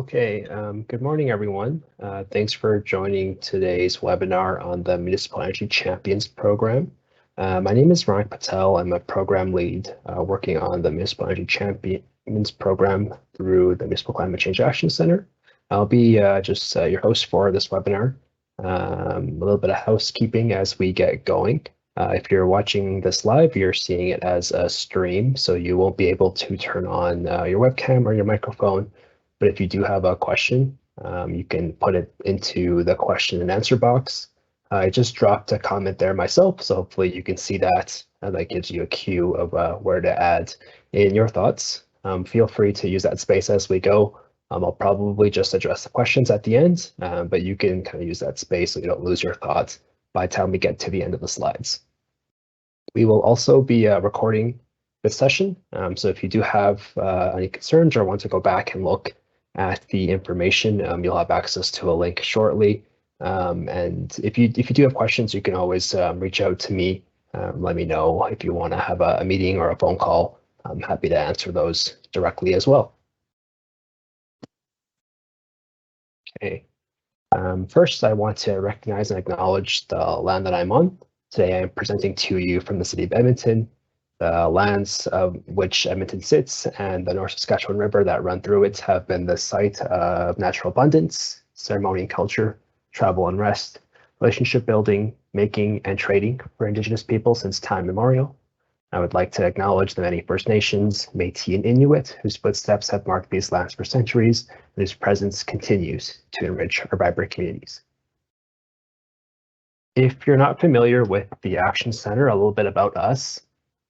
Okay, good morning, everyone. Thanks for joining today's webinar on the Municipal Energy Champions Program. My name is Ryan Patel. I'm a program lead working on the Municipal Energy Champions Program through the Municipal Climate Change Action Center. I'll be just your host for this webinar. A little bit of housekeeping as we get going. If you're watching this live, you're seeing it as a stream, so you won't be able to turn on your webcam or your microphone. But if you do have a question, you can put it into the question and answer box. I just dropped a comment there myself, so hopefully you can see that, and that gives you a cue of where to add in your thoughts. Feel free to use that space as we go. I'll probably just address the questions at the end, but you can kind of use that space so you don't lose your thoughts by the time we get to the end of the slides. We will also be recording this session, so if you do have any concerns or want to go back and look at the information, you'll have access to a link shortly. And if you do have questions, you can always reach out to me. Let me know if you want to have a meeting or a phone call. I'm happy to answer those directly as well. Okay. First, I want to recognize and acknowledge the land that I'm on. Today, I'm presenting to you from the city of Edmonton. The lands of which Edmonton sits and the North Saskatchewan River that run through it have been the site of natural abundance, ceremony and culture, travel and rest, relationship building, making and trading for Indigenous people since time immemorial. I would like to acknowledge the many First Nations, Métis and Inuit, whose footsteps have marked these lands for centuries and whose presence continues to enrich our vibrant communities. If you're not familiar with the Action Center, a little bit about us.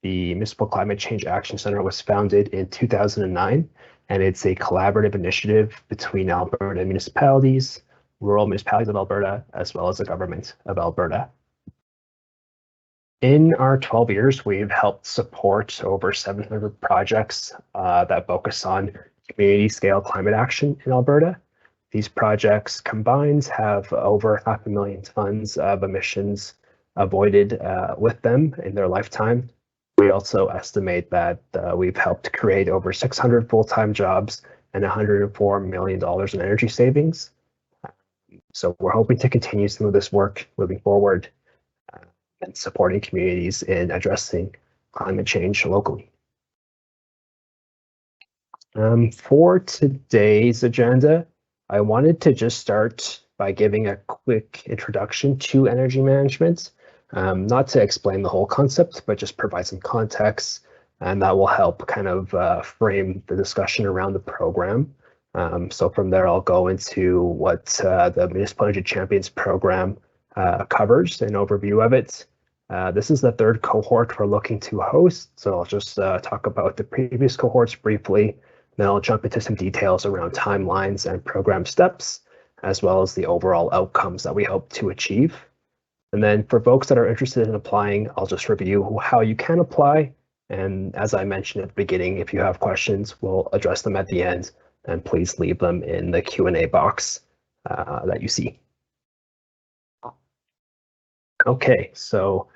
The Municipal Climate Change Action Center was founded in 2009, and it's a collaborative initiative between Alberta municipalities, rural municipalities of Alberta, as well as the government of Alberta. In our 12 years, we've helped support over 700 projects that focus on community-scale climate action in Alberta. These projects combined have over 500,000 tons of emissions avoided with them in their lifetime. We also estimate that we've helped create over 600 full-time jobs and $104 million in energy savings. So we're hoping to continue some of this work moving forward and supporting communities in addressing climate change locally. For today's agenda, I wanted to just start by giving a quick introduction to energy management. Not to explain the whole concept, but just provide some context, and that will help kind of frame the discussion around the program. So from there, I'll go into what the Municipal Energy Champions Program covers, an overview of it. This is the third cohort we're looking to host, so I'll just talk about the previous cohorts briefly, then I'll jump into some details around timelines and program steps, as well as the overall outcomes that we hope to achieve. And then for folks that are interested in applying, I'll just review how you can apply. And as I mentioned at the beginning, if you have questions, we'll address them at the end, and please leave them in the Q&A box that you see. Okay, so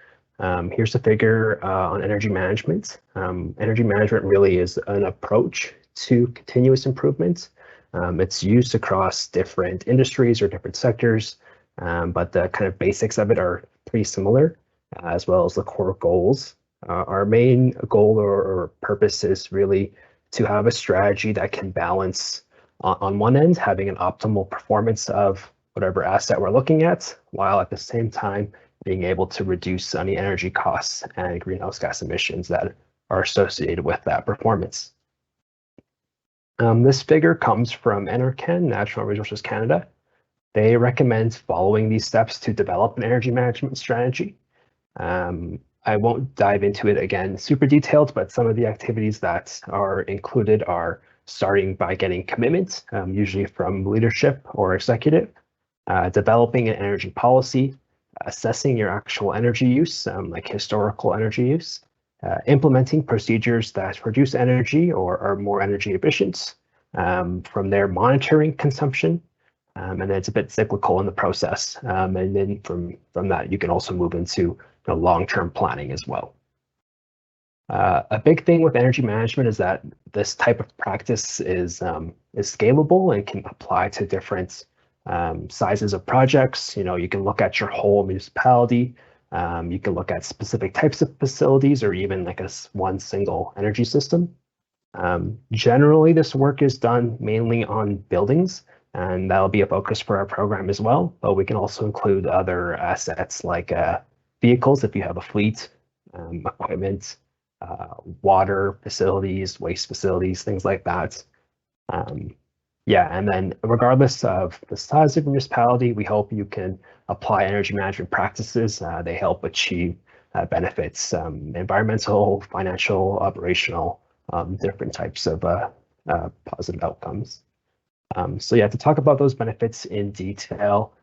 here's a figure on energy management. Energy management really is an approach to continuous improvement. It's used across different industries or different sectors. But the kind of basics of it are pretty similar, as well as the core goals. Our main goal or purpose is really to have a strategy that can balance, on one end, having an optimal performance of whatever asset we're looking at, while at the same time being able to reduce any energy costs and greenhouse gas emissions that are associated with that performance. This figure comes from NRCan, Natural Resources Canada. They recommend following these steps to develop an energy management strategy. I won't dive into it again super detailed, but some of the activities that are included are starting by getting commitment, usually from leadership or executive, developing an energy policy, assessing your actual energy use, like historical energy use, implementing procedures that reduce energy or are more energy efficient, from there monitoring consumption, and then it's a bit cyclical in the process. And then from that, you can also move into long-term planning as well. A big thing with energy management is that this type of practice is scalable and can apply to different sizes of projects. You can look at your whole municipality. You can look at specific types of facilities or even like one single energy system. Generally, this work is done mainly on buildings, and that'll be a focus for our program as well. But we can also include other assets like vehicles if you have a fleet, equipment, water facilities, waste facilities, things like that. Yeah, and then regardless of the size of your municipality, we hope you can apply energy management practices. They help achieve benefits, environmental, financial, operational, different types of positive outcomes. So yeah, to talk about those benefits in detail,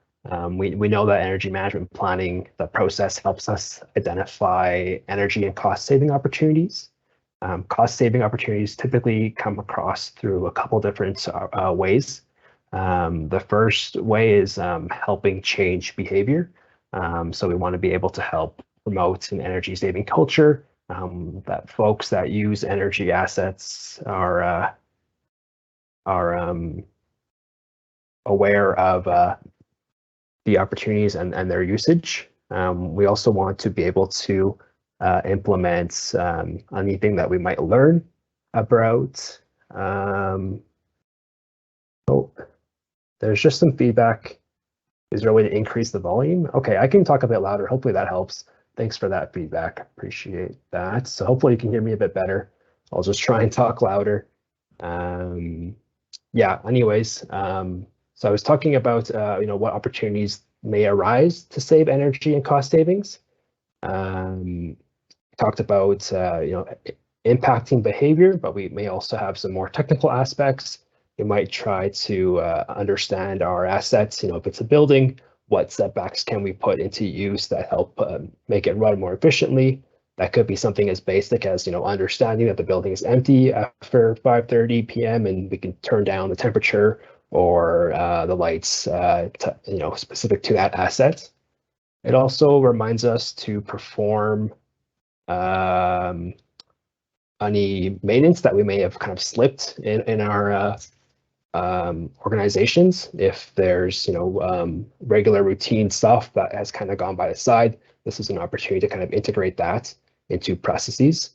we know that energy management planning, the process helps us identify energy and cost saving opportunities. Cost saving opportunities typically come across through a couple different ways. The first way is helping change behavior. So we want to be able to help promote an energy saving culture, that folks that use energy assets are aware of the opportunities and their usage. We also want to be able to implement anything that we might learn about. Oh, there's just some feedback. Is there a way to increase the volume? Okay, I can talk a bit louder. Hopefully that helps. Thanks for that feedback. Appreciate that. So hopefully you can hear me a bit better. I'll just try and talk louder. Yeah, anyways, so I was talking about what opportunities may arise to save energy and cost savings. Talked about impacting behavior, but we may also have some more technical aspects. We might try to understand our assets. If it's a building, what setbacks can we put into use that help make it run more efficiently? That could be something as basic as understanding that the building is empty after 5:30 p.m. and we can turn down the temperature or the lights specific to that asset. It also reminds us to perform any maintenance that we may have kind of slipped in our organizations. If there's regular routine stuff that has kind of gone by the side, this is an opportunity to kind of integrate that into processes.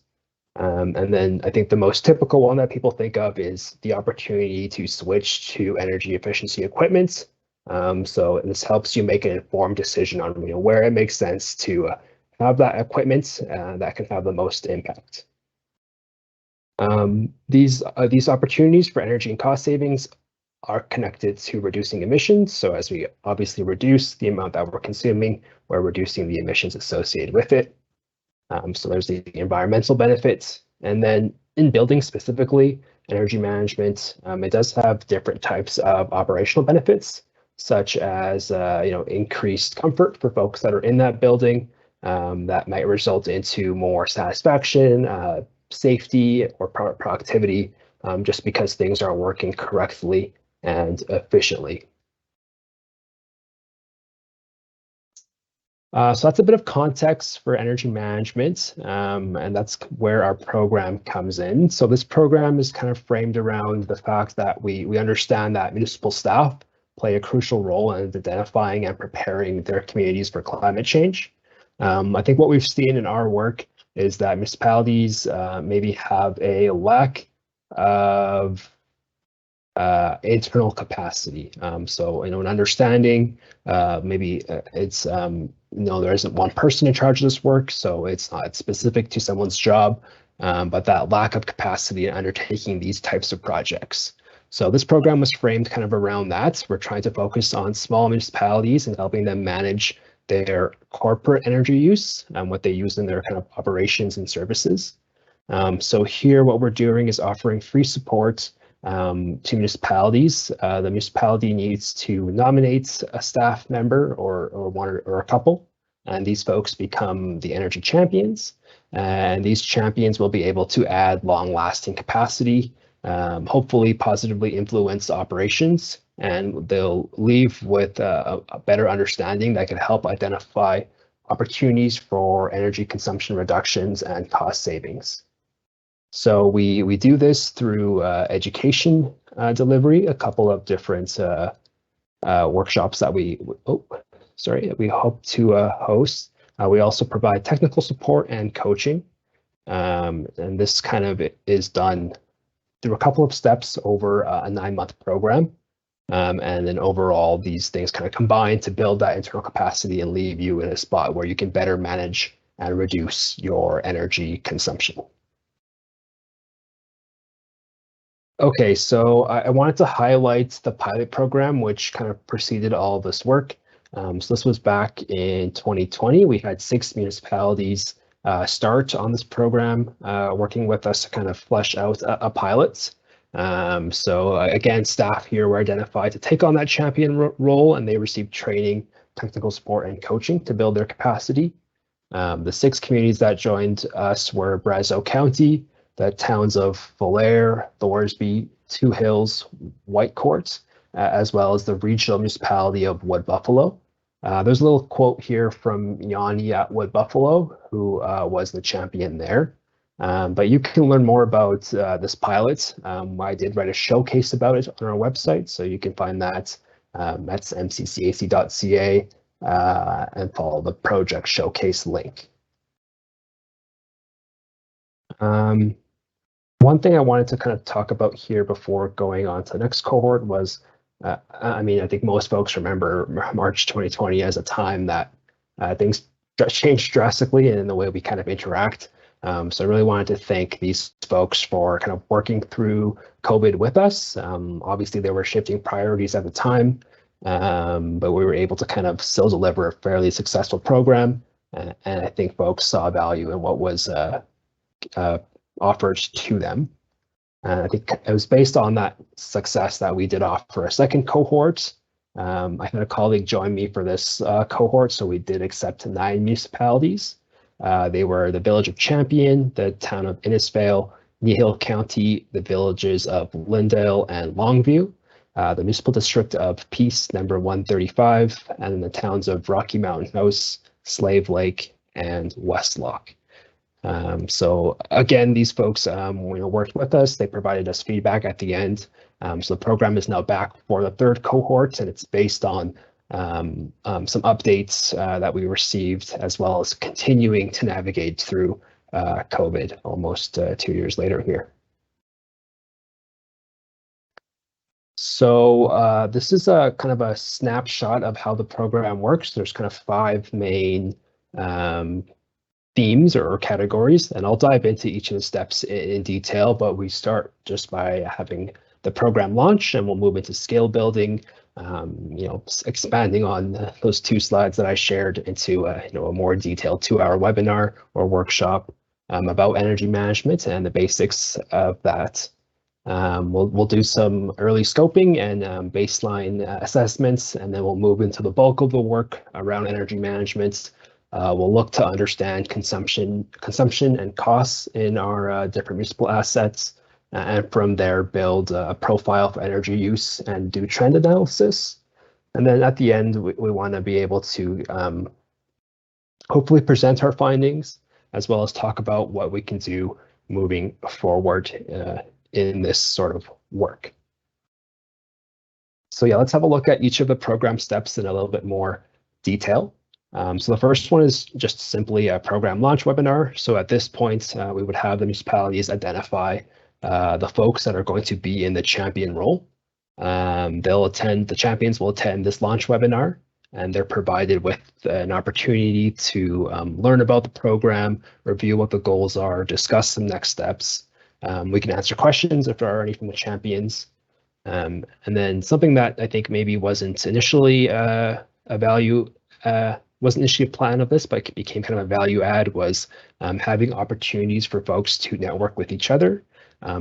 And then I think the most typical one that people think of is the opportunity to switch to energy efficiency equipment. So this helps you make an informed decision on where it makes sense to have that equipment that can have the most impact. These opportunities for energy and cost savings are connected to reducing emissions. So as we obviously reduce the amount that we're consuming, we're reducing the emissions associated with it. So there's the environmental benefits. And then in buildings specifically, energy management, it does have different types of operational benefits, such as increased comfort for folks that are in that building. That might result into more satisfaction, safety, or productivity, just because things are working correctly and efficiently. So that's a bit of context for energy management, and that's where our program comes in. So this program is kind of framed around the fact that we understand that municipal staff play a crucial role in identifying and preparing their communities for climate change. I think what we've seen in our work is that municipalities maybe have a lack of internal capacity. So, an understanding, maybe it's, there isn't one person in charge of this work, so it's not specific to someone's job, but that lack of capacity in undertaking these types of projects. So this program was framed kind of around that. We're trying to focus on small municipalities and helping them manage their corporate energy use and what they use in their kind of operations and services. So here, what we're doing is offering free support to municipalities. The municipality needs to nominate a staff member or one or a couple, and these folks become the energy champions. And these champions will be able to add long-lasting capacity, hopefully positively influence operations, and they'll leave with a better understanding that can help identify opportunities for energy consumption reductions and cost savings. So we do this through education delivery, a couple of different workshops that we hope to host. We also provide technical support and coaching, and this kind of is done through a couple of steps over a 9-month program. And then overall, these things kind of combine to build that internal capacity and leave you in a spot where you can better manage and reduce your energy consumption. Okay, so I wanted to highlight the pilot program, which kind of preceded all of this work. So this was back in 2020. We had 6 municipalities start on this program, working with us to kind of flesh out a pilot. So again, staff here were identified to take on that champion role, and they received training, technical support, and coaching to build their capacity. The 6 communities that joined us were Brazeau County, the towns of Valaire, Thorsby, Two Hills, Whitecourt, as well as the regional municipality of Wood Buffalo. There's a little quote here from Yanni at Wood Buffalo, who was the champion there. But you can learn more about this pilot. I did write a showcase about it on our website, so you can find that. That's mccac.ca and follow the project showcase link. One thing I wanted to kind of talk about here before going on to the next cohort was, I think most folks remember March 2020 as a time that things changed drastically in the way we kind of interact. So I really wanted to thank these folks for kind of working through COVID with us. Obviously, there were shifting priorities at the time, but we were able to kind of still deliver a fairly successful program. And I think folks saw value in what was offered to them. And I think it was based on that success that we did offer a second cohort. I had a colleague join me for this cohort, so we did accept 9 municipalities. They were the Village of Champion, the town of Innisfail, Nehill County, the villages of Lindale and Longview, the Municipal District of Peace, number 135, and then the towns of Rocky Mountain House, Slave Lake, and Westlock. So again, these folks worked with us. They provided us feedback at the end. So the program is now back for the 3rd cohort, and it's based on some updates that we received, as well as continuing to navigate through COVID almost 2 years later here. So this is a kind of a snapshot of how the program works. There's kind of 5 main themes or categories, and I'll dive into each of the steps in detail, but we start just by having the program launch, and we'll move into scale building, expanding on those 2 slides that I shared into a more detailed 2-hour webinar or workshop about energy management and the basics of that. We'll do some early scoping and baseline assessments, and then we'll move into the bulk of the work around energy management. We'll look to understand consumption and costs in our different municipal assets, and from there build a profile for energy use and do trend analysis. And then at the end, we want to be able to hopefully present our findings, as well as talk about what we can do moving forward in this sort of work. So yeah, let's have a look at each of the program steps in a little bit more detail. So the first one is just simply a program launch webinar. So at this point, we would have the municipalities identify the folks that are going to be in the champion role. The champions will attend this launch webinar, and they're provided with an opportunity to learn about the program, review what the goals are, discuss some next steps. We can answer questions if there are any from the champions. And then something that I think maybe wasn't initially wasn't initially a plan of this, but it became kind of a value add, was having opportunities for folks to network with each other.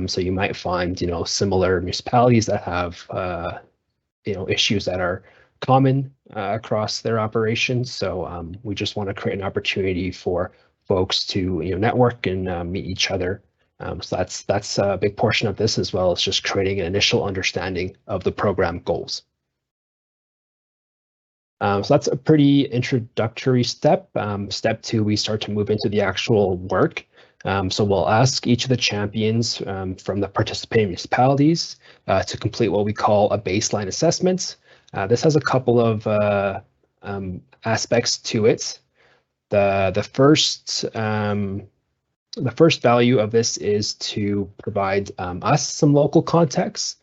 So you might find, similar municipalities that have, issues that are common across their operations. So we just want to create an opportunity for folks to, network and meet each other. So that's a big portion of this, as well as just creating an initial understanding of the program goals. So that's a pretty introductory step. Step two, we start to move into the actual work. So we'll ask each of the champions from the participating municipalities to complete what we call a baseline assessment. This has a couple of aspects to it. The first value of this is to provide us some local context.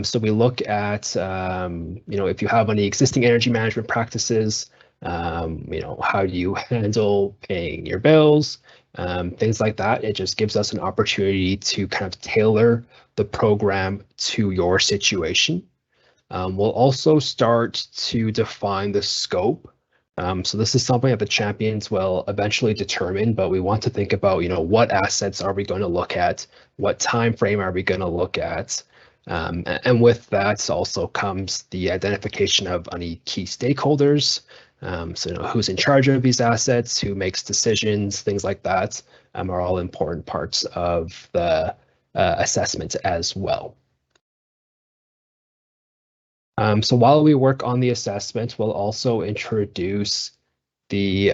So we look at, if you have any existing energy management practices, how do you handle paying your bills, things like that. It just gives us an opportunity to kind of tailor the program to your situation. We'll also start to define the scope. So this is something that the champions will eventually determine, but we want to think about, what assets are we going to look at? What time frame are we going to look at? And with that also comes the identification of any key stakeholders. So who's in charge of these assets, who makes decisions, things like that are all important parts of the assessment as well. So while we work on the assessment, we'll also introduce the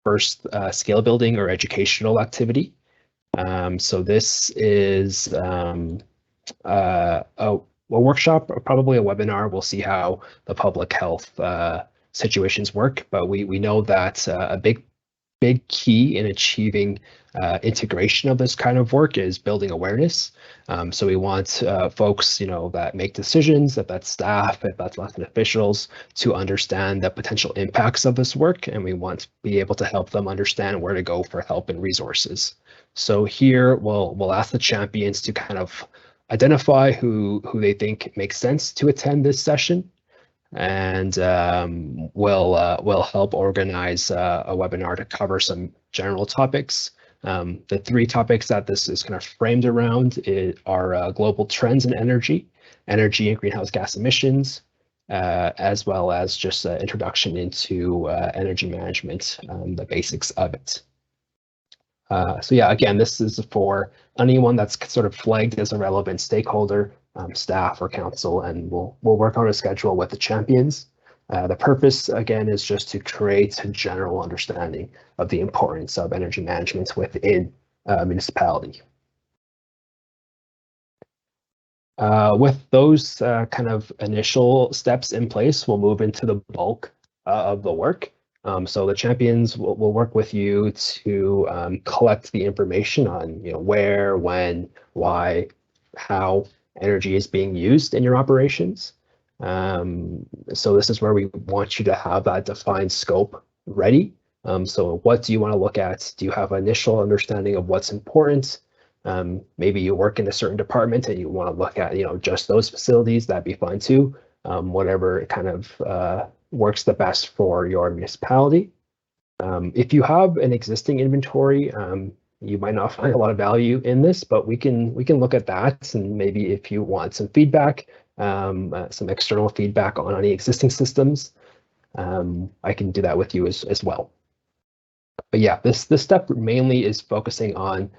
first scale building or educational activity. So this is a workshop, or probably a webinar. We'll see how the public health situations work, but we know that a big key in achieving integration of this kind of work is building awareness. So we want folks, that make decisions, if that's staff, if that's elected officials, to understand the potential impacts of this work, and we want to be able to help them understand where to go for help and resources. So here we'll ask the champions to kind of identify who they think makes sense to attend this session, and we'll help organize a webinar to cover some general topics. The three topics that this is kind of framed around are global trends in energy and greenhouse gas emissions, as well as just an introduction into energy management, the basics of it. So yeah, again, this is for anyone that's sort of flagged as a relevant stakeholder, staff or council, and we'll work on a schedule with the champions. The purpose, again, is just to create a general understanding of the importance of energy management within a municipality. With those kind of initial steps in place, we'll move into the bulk of the work. So the champions will work with you to collect the information on, where, when, why, how energy is being used in your operations. So this is where we want you to have that defined scope ready. So what do you want to look at? Do you have an initial understanding of what's important? Maybe you work in a certain department and you want to look at, just those facilities, that'd be fine too. Whatever kind of works the best for your municipality. If you have an existing inventory, you might not find a lot of value in this, but we can look at that, and maybe if you want some feedback, some external feedback on any existing systems, I can do that with you as well. But yeah, this step mainly is focusing on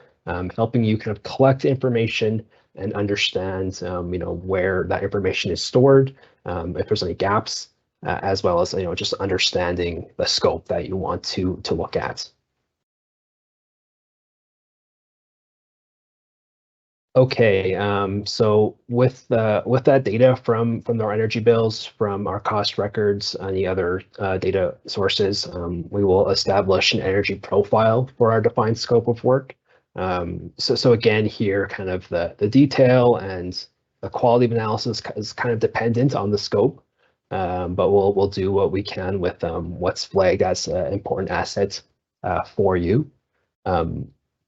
helping you kind of collect information and understand, where that information is stored, if there's any gaps, as well as, just understanding the scope that you want to look at. Okay, so with that data from our energy bills, from our cost records, any other data sources, we will establish an energy profile for our defined scope of work. So again, here, kind of the detail and the quality of analysis is kind of dependent on the scope, but we'll do what we can with what's flagged as important assets for you.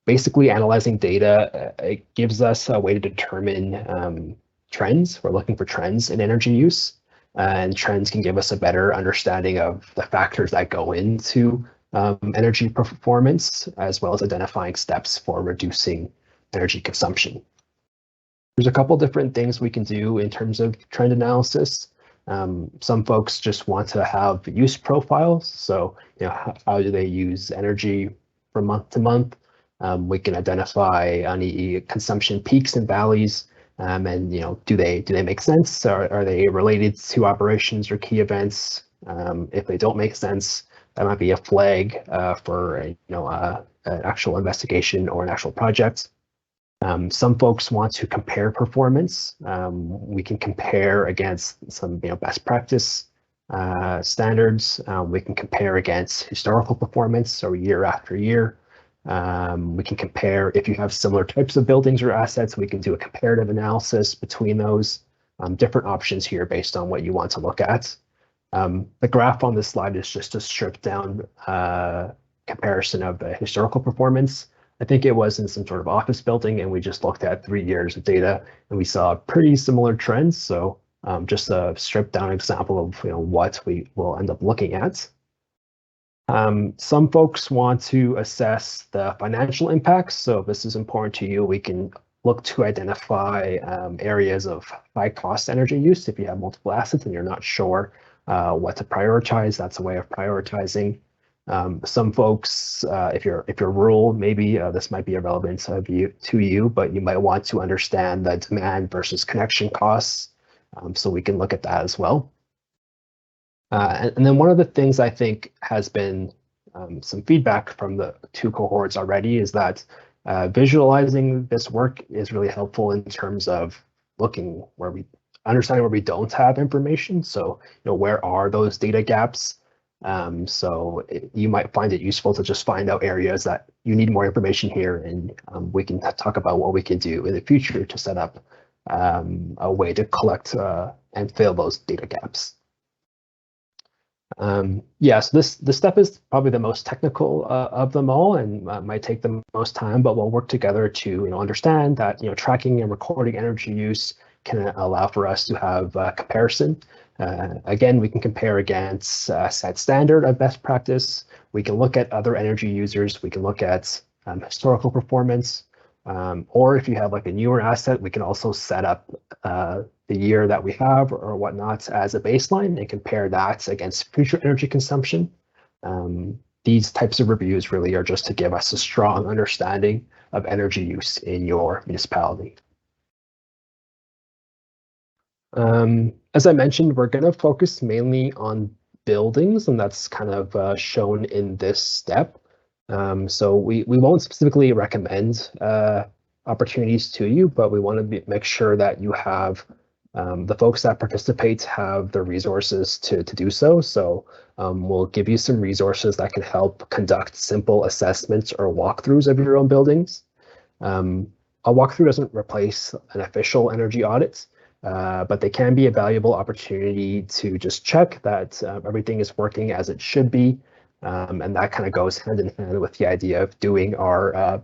Basically, analyzing data, it gives us a way to determine trends. We're looking for trends in energy use, and trends can give us a better understanding of the factors that go into energy performance, as well as identifying steps for reducing energy consumption. There's a couple different things we can do in terms of trend analysis. Some folks just want to have use profiles. So, how do they use energy from month to month? We can identify any consumption peaks and valleys, And do they make sense? Are they related to operations or key events? If they don't make sense, that might be a flag for an actual investigation or an actual project. Some folks want to compare performance. We can compare against some best practice standards. We can compare against historical performance, so year after year. We can compare if you have similar types of buildings or assets. We can do a comparative analysis between those different options here based on what you want to look at. The graph on this slide is just a stripped down comparison of the historical performance. I think it was in some sort of office building, and we just looked at 3 years of data, and we saw pretty similar trends. So just a stripped down example of what we will end up looking at. Some folks want to assess the financial impacts. So if this is important to you, we can look to identify areas of high cost energy use. If you have multiple assets and you're not sure what to prioritize, that's a way of prioritizing. Some folks, if you're rural, maybe this might be irrelevant to you, but you might want to understand the demand versus connection costs. So we can look at that as well. And then one of the things I think has been some feedback from the 2 cohorts already is that visualizing this work is really helpful in terms of understanding where we don't have information. So where are those data gaps? So you might find it useful to just find out areas that you need more information here, and we can talk about what we can do in the future to set up a way to collect and fill those data gaps. Yeah, so this step is probably the most technical of them all, and might take the most time, but we'll work together to understand that tracking and recording energy use can allow for us to have comparison. Again, we can compare against set standard of best practice. We can look at other energy users. We can look at historical performance. Or if you have like a newer asset, we can also set up the year that we have or whatnot as a baseline and compare that against future energy consumption. These types of reviews really are just to give us a strong understanding of energy use in your municipality. As I mentioned, we're going to focus mainly on buildings, and that's kind of shown in this step. So we won't specifically recommend opportunities to you, but we want to make sure that you have the folks that participate have the resources to do so. So we'll give you some resources that can help conduct simple assessments or walkthroughs of your own buildings. A walkthrough doesn't replace an official energy audit, but they can be a valuable opportunity to just check that everything is working as it should be. And that kind of goes hand in hand with the idea of doing our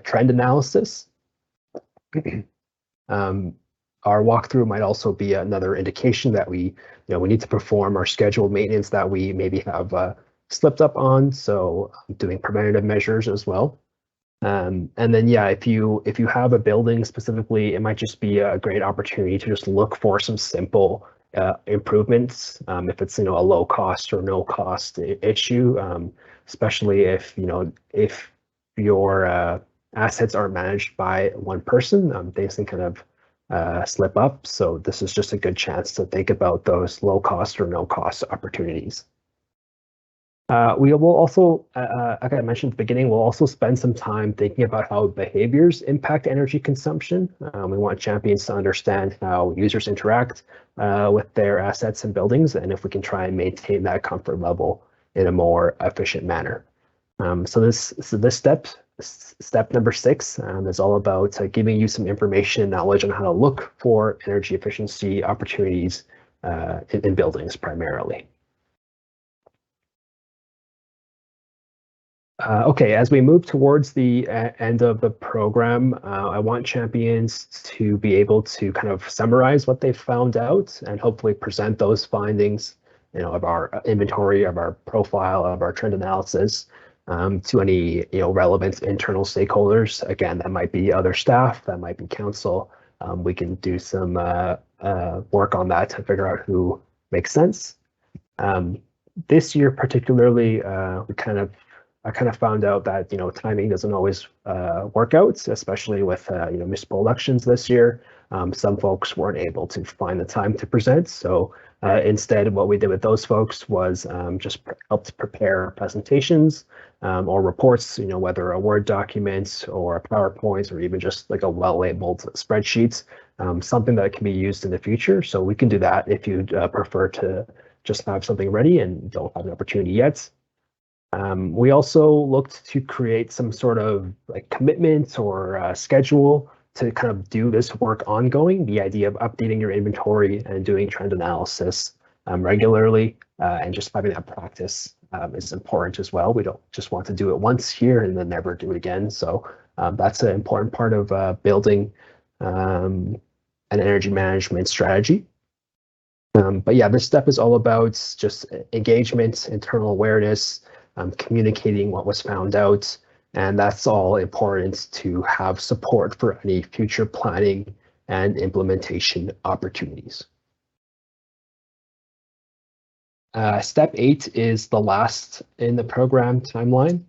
trend analysis. Our walkthrough might also be another indication that we need to perform our scheduled maintenance that we maybe have slipped up on. So doing preventative measures as well. And then, yeah, if you have a building specifically, it might just be a great opportunity to just look for some simple improvements. If it's a low cost or no cost issue, especially if your assets are managed by one person, things can kind of slip up. So this is just a good chance to think about those low cost or no cost opportunities. We will also, like I mentioned at the beginning, we'll also spend some time thinking about how behaviors impact energy consumption. We want champions to understand how users interact with their assets and buildings, and if we can try and maintain that comfort level in a more efficient manner. So this step number 6 is all about giving you some information and knowledge on how to look for energy efficiency opportunities in buildings primarily. Okay, as we move towards the end of the program, I want champions to be able to kind of summarize what they've found out and hopefully present those findings, of our inventory, of our profile, of our trend analysis to any, relevant internal stakeholders. Again, that might be other staff, that might be council. We can do some work on that to figure out who makes sense. This year particularly, we kind of I kind of found out that timing doesn't always work out, especially with municipal elections this year. Some folks weren't able to find the time to present, so instead, what we did with those folks was just helped prepare presentations or reports, whether a Word document or a PowerPoint or even just like a well-labeled spreadsheet, something that can be used in the future. So we can do that if you'd prefer to just have something ready and don't have an opportunity yet. We also looked to create some sort of like commitment or schedule to kind of do this work ongoing. The idea of updating your inventory and doing trend analysis regularly and just having that practice is important as well. We don't just want to do it once here and then never do it again. So that's an important part of building an energy management strategy. But yeah, this step is all about just engagement, internal awareness, communicating what was found out, and that's all important to have support for any future planning and implementation opportunities. Step 8 is the last in the program timeline.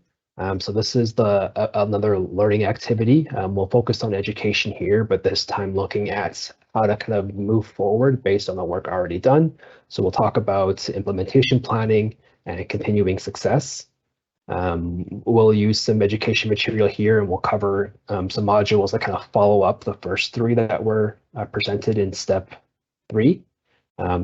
So this is another learning activity. We'll focus on education here, but this time looking at how to kind of move forward based on the work already done. So we'll talk about implementation planning and continuing success. We'll use some education material here, and we'll cover some modules that kind of follow up the first 3 that were presented in step 3.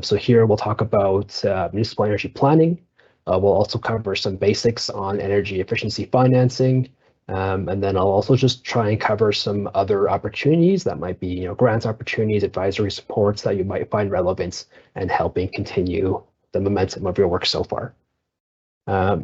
So here we'll talk about municipal energy planning. We'll also cover some basics on energy efficiency financing. And then I'll also just try and cover some other opportunities that might be, grant opportunities, advisory supports that you might find relevant and helping continue the momentum of your work so far.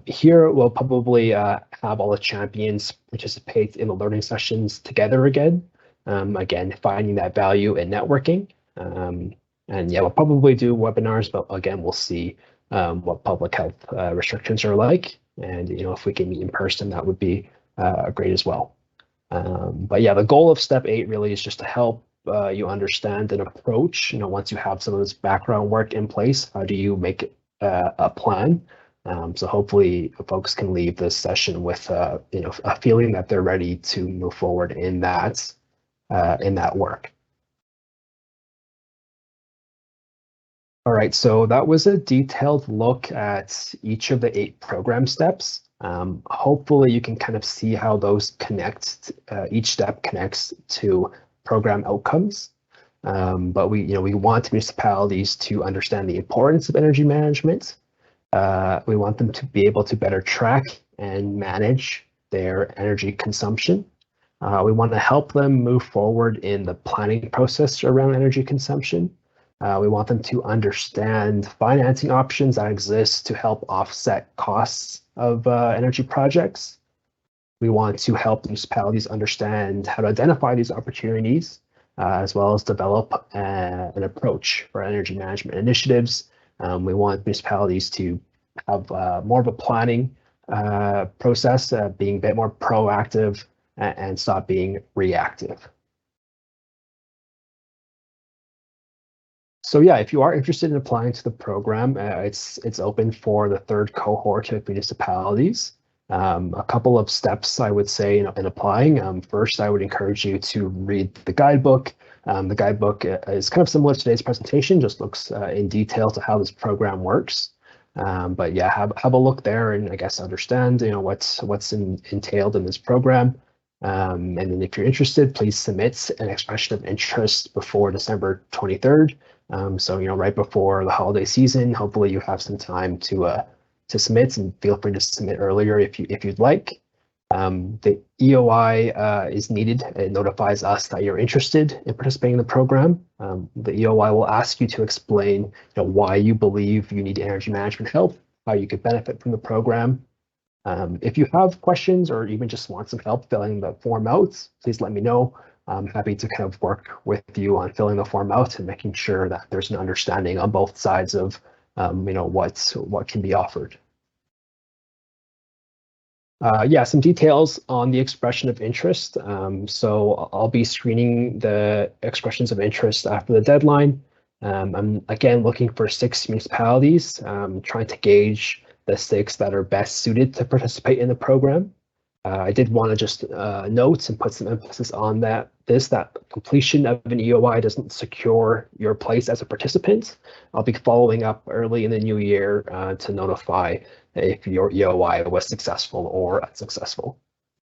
Here we'll probably have all the champions participate in the learning sessions together again. Again, finding that value in networking. And yeah, we'll probably do webinars, but again, we'll see what public health restrictions are like. And, if we can meet in person, that would be great as well. But yeah, the goal of step 8 really is just to help you understand an approach. Once you have some of this background work in place, how do you make a plan? So hopefully folks can leave this session with a feeling that they're ready to move forward in that work. All right, so that was a detailed look at each of the 8 program steps. Hopefully you can kind of see how those connect, each step connects to program outcomes. But we want municipalities to understand the importance of energy management. We want them to be able to better track and manage their energy consumption. We want to help them move forward in the planning process around energy consumption. We want them to understand financing options that exist to help offset costs of energy projects. We want to help municipalities understand how to identify these opportunities, as well as develop an approach for energy management initiatives. We want municipalities to have more of a planning process, being a bit more proactive and stop being reactive. So yeah, if you are interested in applying to the program, it's open for the 3rd cohort of municipalities. A couple of steps I would say in applying. First, I would encourage you to read the guidebook. The guidebook is kind of similar to today's presentation, just looks in detail to how this program works. But yeah, have a look there and I guess understand what's entailed in this program. And then if you're interested, please submit an expression of interest before December 23rd. So right before the holiday season, hopefully you have some time to submit, and feel free to submit earlier if you'd like. The EOI is needed. It notifies us that you're interested in participating in the program. The EOI will ask you to explain why you believe you need energy management help, how you could benefit from the program. If you have questions or even just want some help filling the form out, please let me know. I'm happy to kind of work with you on filling the form out and making sure that there's an understanding on both sides of what can be offered. Yeah, some details on the expression of interest. So I'll be screening the expressions of interest after the deadline. I'm again looking for 6 municipalities, trying to gauge the 6 that are best suited to participate in the program. I did want to just note and put some emphasis on that completion of an EOI doesn't secure your place as a participant. I'll be following up early in the new year to notify if your EOI was successful or unsuccessful.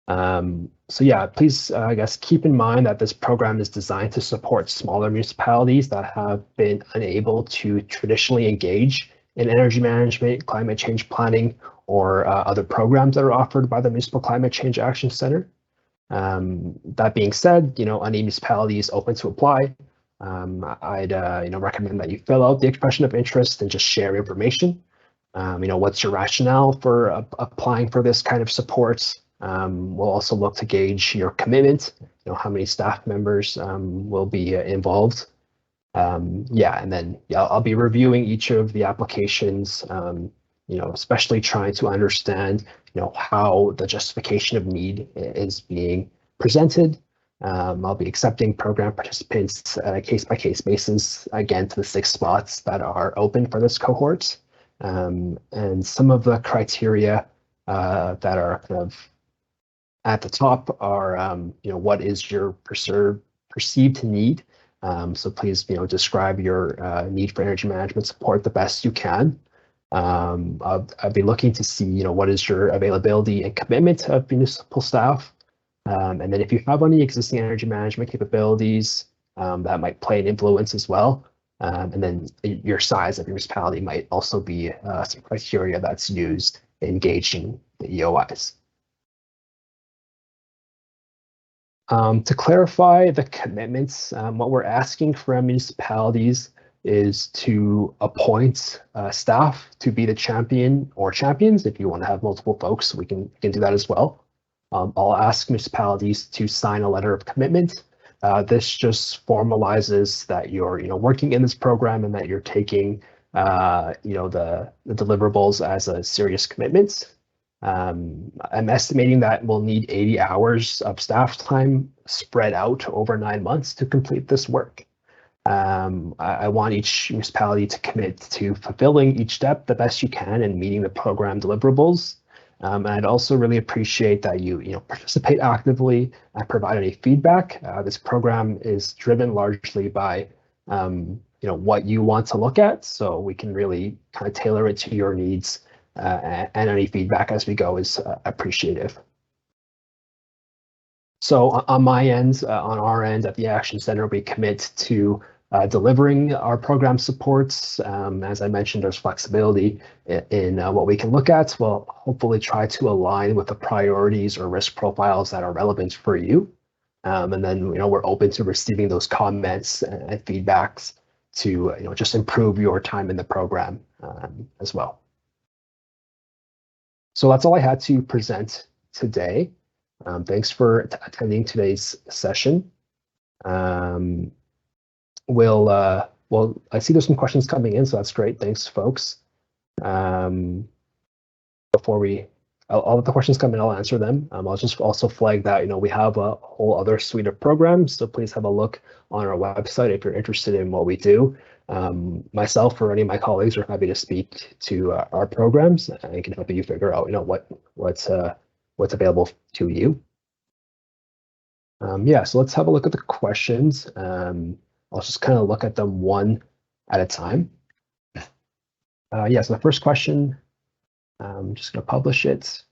So yeah, please, I guess, keep in mind that this program is designed to support smaller municipalities that have been unable to traditionally engage in energy management, climate change planning, or other programs that are offered by the Municipal Climate Change Action Center. That being said, any municipality is open to apply. I'd recommend that you fill out the expression of interest and just share information. What's your rationale for applying for this kind of support? We'll also look to gauge your commitment, how many staff members will be involved. And then I'll be reviewing each of the applications, especially trying to understand, how the justification of need is being presented. I'll be accepting program participants at a case-by-case basis, again, to the 6 spots that are open for this cohort. And some of the criteria that are kind of at the top are, what is your perceived need? So please, describe your need for energy management support the best you can. I'll be looking to see, what is your availability and commitment of municipal staff. And then if you have any existing energy management capabilities, that might play an influence as well. And then your size of your municipality might also be some criteria that's used in gauging the EOIs. To clarify the commitments, what we're asking from municipalities is to appoint staff to be the champion or champions. If you want to have multiple folks, we can do that as well. I'll ask municipalities to sign a letter of commitment. This just formalizes that you're working in this program and that you're taking the deliverables as a serious commitment. I'm estimating that we'll need 80 hours of staff time spread out over 9 months to complete this work. I want each municipality to commit to fulfilling each step the best you can and meeting the program deliverables. And I'd also really appreciate that you participate actively and provide any feedback. This program is driven largely by what you want to look at, so we can really kind of tailor it to your needs. And any feedback as we go is appreciative. So on my end, on our end at the Action Center, we commit to delivering our program supports. As I mentioned, there's flexibility in what we can look at. We'll hopefully try to align with the priorities or risk profiles that are relevant for you. And then we're open to receiving those comments and feedbacks to just improve your time in the program as well. So that's all I had to present today. Thanks for attending today's session. Well, I see there's some questions coming in, so that's great. Thanks, folks. I'll let the questions come in, I'll answer them. I'll just also flag that, we have a whole other suite of programs, so please have a look on our website if you're interested in what we do. Myself or any of my colleagues are happy to speak to our programs and can help you figure out, what's available to you. So let's have a look at the questions. I'll just kind of look at them one at a time. So the first question, I'm just going to publish it.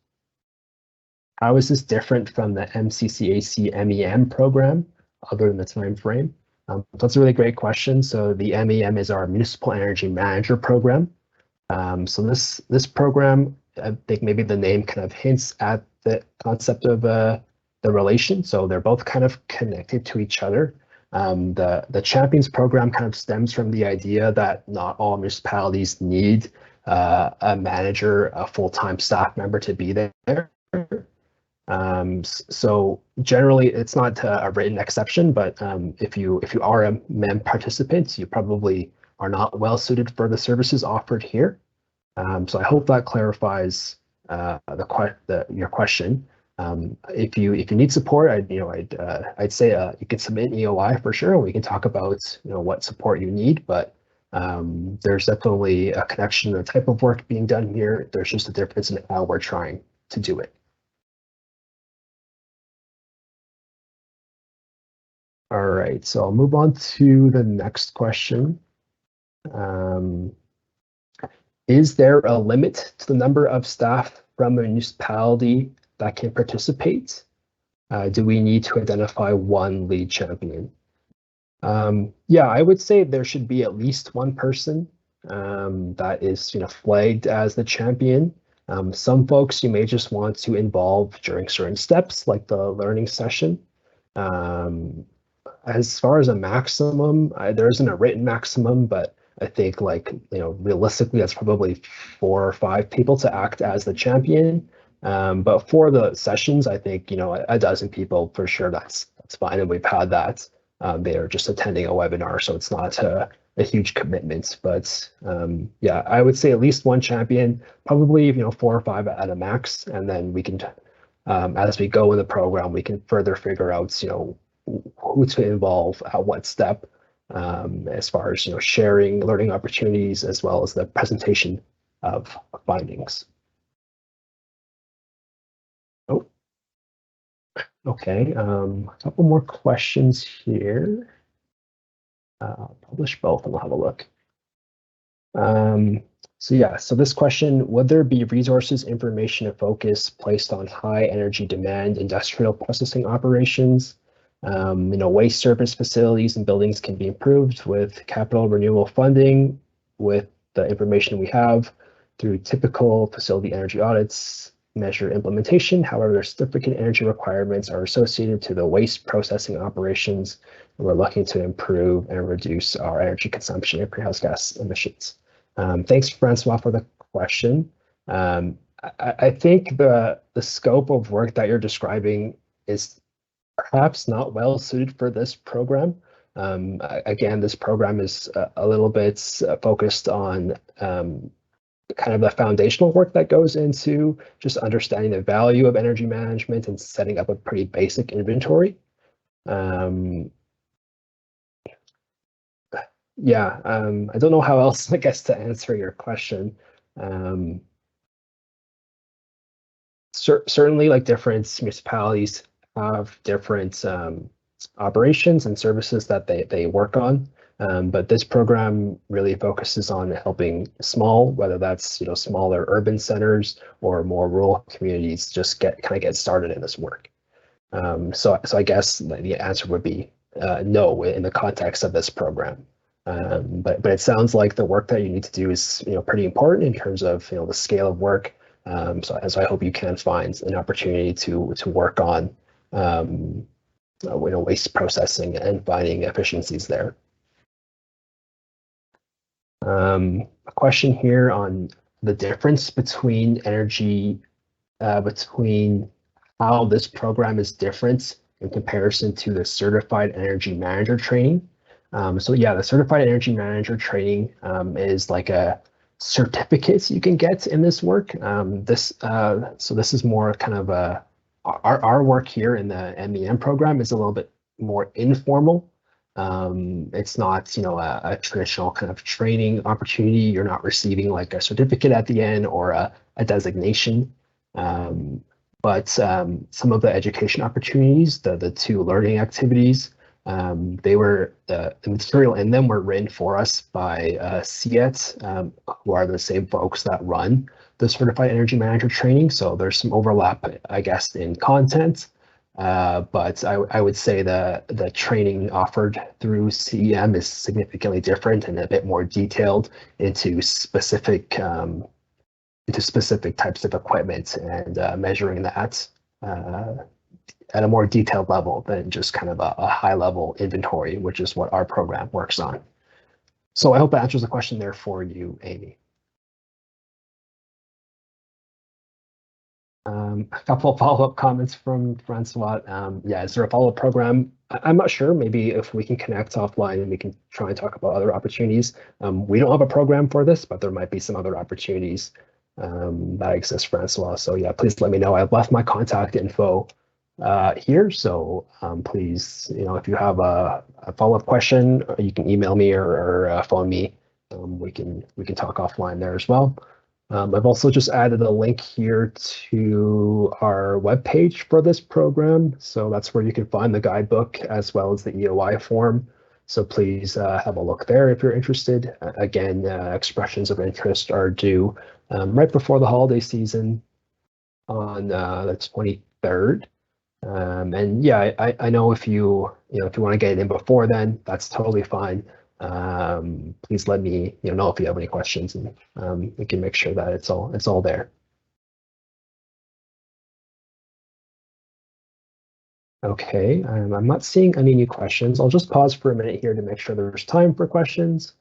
How is this different from the MCCAC MEM program, other than the time frame? That's a really great question. So the MEM is our Municipal Energy Manager program. So this program, I think maybe the name kind of hints at the concept of the relation. So they're both kind of connected to each other. The Champions program kind of stems from the idea that not all municipalities need a manager, a full-time staff member to be there. So generally, it's not a written exception, but if you are a MEM participant, you probably are not well suited for the services offered here. So I hope that clarifies your question. If you need support, I'd say you can submit an EOI for sure, and we can talk about what support you need. But There's definitely a connection, the type of work being done here. There's just a difference in how we're trying to do it. All right, so I'll move on to the next question. Is there a limit to the number of staff from a municipality that can participate? Do we need to identify one lead champion? Yeah, I would say there should be at least one person that is, flagged as the champion. Some folks you may just want to involve during certain steps, like the learning session. As far as a maximum, there isn't a written maximum, but I think realistically, that's probably 4 or 5 people to act as the champion. But for the sessions, I think, a dozen people for sure, that's fine. And we've had that. They are just attending a webinar, so it's not a huge commitment. But yeah, I would say at least one champion, probably 4 or 5 at a max, and then we can, as we go in the program, we can further figure out who to involve at what step, as far as sharing learning opportunities as well as the presentation of findings. Oh, okay. A couple more questions here. I'll publish both and we'll have a look. So yeah, so this question, would there be resources, information, and focus placed on high energy demand industrial processing operations? Waste service facilities and buildings can be improved with capital renewal funding with the information we have through typical facility energy audits, measure implementation. However, significant energy requirements are associated to the waste processing operations. And we're looking to improve and reduce our energy consumption and greenhouse gas emissions. Thanks, Francois, for the question. I think the scope of work that you're describing is perhaps not well suited for this program. Again, this program is a little bit focused on kind of the foundational work that goes into just understanding the value of energy management and setting up a pretty basic inventory. Yeah, I don't know how else, I guess, to answer your question. Certainly, like different municipalities have different operations and services that they work on. But this program really focuses on helping small, whether that's smaller urban centers or more rural communities, just get started in this work. So I guess the answer would be no in the context of this program. But it sounds like the work that you need to do is pretty important in terms of the scale of work. So I hope you can find an opportunity to work on waste processing and finding efficiencies there. A question here on the difference between energy, between how this program is different in comparison to the Certified Energy Manager training. So yeah, the Certified Energy Manager training is like a certificate you can get in this work. So this is more kind of our work here in the MEM program is a little bit more informal. It's not, a traditional kind of training opportunity. You're not receiving like a certificate at the end or a designation. But some of the education opportunities, the 2 learning activities, the material in them were written for us by CET, who are the same folks that run the Certified Energy Manager training. So there's some overlap, I guess, in content. But I would say the training offered through CEM is significantly different and a bit more detailed into specific types of equipment and measuring that at a more detailed level than just kind of a high level inventory, which is what our program works on. So I hope that answers the question there for you, Amy. A couple of follow-up comments from Francois. Yeah, is there a follow-up program? I'm not sure. Maybe if we can connect offline and we can try and talk about other opportunities. We don't have a program for this, but there might be some other opportunities that exist, Francois. So yeah, please let me know. I've left my contact info here. So please, if you have a follow-up question, you can email me or phone me we can talk offline there as well. I've also just added a link here to our webpage for this program. So that's where you can find the guidebook as well as the EOI form. So please have a look there if you're interested. Again, expressions of interest are due right before the holiday season on the 23rd. And yeah, I know if you want to get it in before then, that's totally fine. Please let me know if you have any questions, and we can make sure that it's all there. Okay, I'm not seeing any new questions. I'll just pause for a minute here to make sure there's time for questions.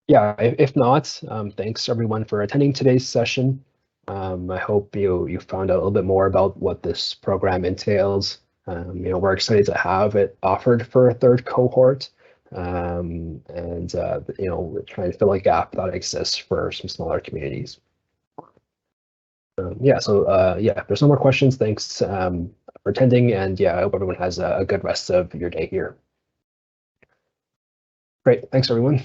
Yeah, if not, thanks everyone for attending today's session. I hope you found out a little bit more about what this program entails. We're excited to have it offered for a third cohort, and we're trying to fill a gap that exists for some smaller communities. Yeah, if there's no more questions, thanks for attending, and yeah, I hope everyone has a good rest of your day here. Great, thanks everyone.